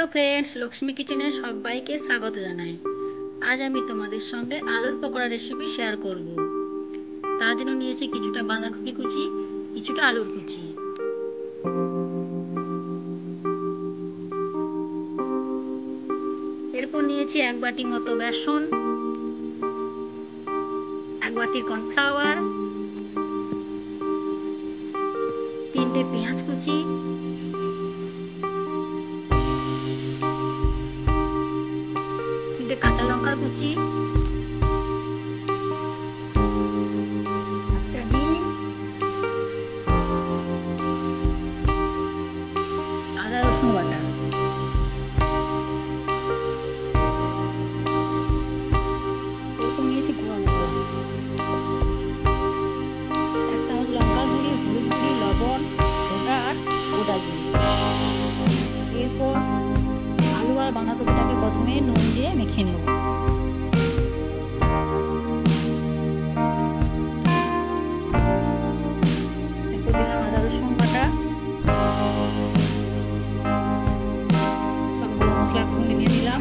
Hello friends, Lakshmi কিচেনে সবাইকে স্বাগত জানাই। আজ আমি তোমাদের সঙ্গে আলুর পকোড়া রেসিপি শেয়ার করব। তার জন্য নিয়েছি কিছুটা বাঁধাকপি কুচি, কিছুটা আলুর কুচি। এরপর নিয়েছি 1 বাটি মতো বেসন, 1 বাটি কর্নফ্লাওয়ার, 3টে পেঁয়াজ কুচি, 3টে কাঁচা লঙ্কার কুচি, একটা ডিম, আদা রসুন বাটা। এরপর নিয়েছি গুঁড়ো মশলা, 1 চামচ লঙ্কার গুঁড়ি, হলুদ গুঁড়ি, লবণ, সোডা আর গোটা জিরে। এরপর আলু আর বাঁধাকপিটাকে প্রথমে নুন দিয়ে মেখে নেব। এরপর দিলাম আদা রসুন বাটা, সবগুলো মশলা একসঙ্গে নিয়ে নিলাম।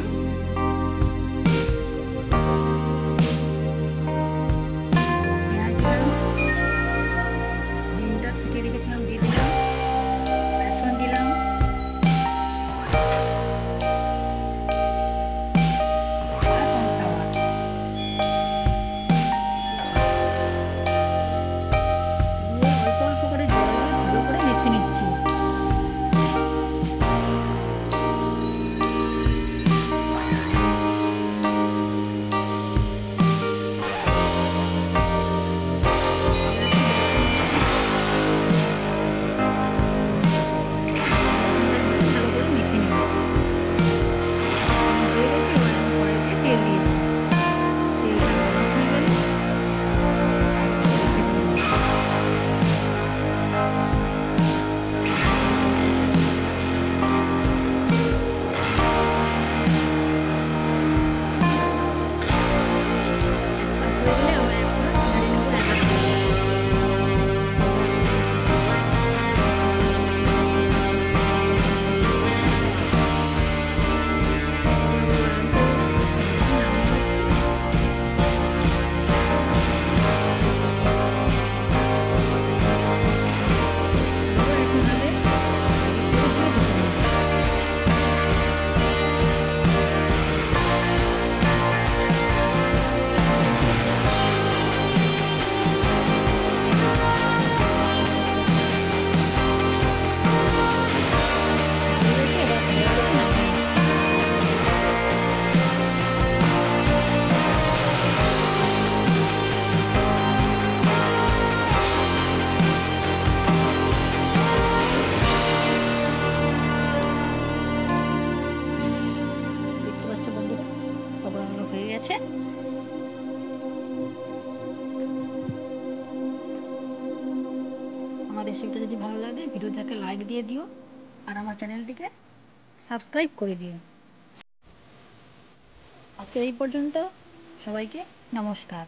পেঁয়াজ দিলাম, ডিমটা ফেটে রেখেছিলাম দিয়ে দিলাম, বেসন দিলাম, আমার রেসিপিটা যদি ভালো লাগে ভিডিওটাকে লাইক দিয়ে দিও আর আমার চ্যানেলটিকে সাবস্ক্রাইব করে দিও। আজকে এই পর্যন্ত, সবাইকে নমস্কার।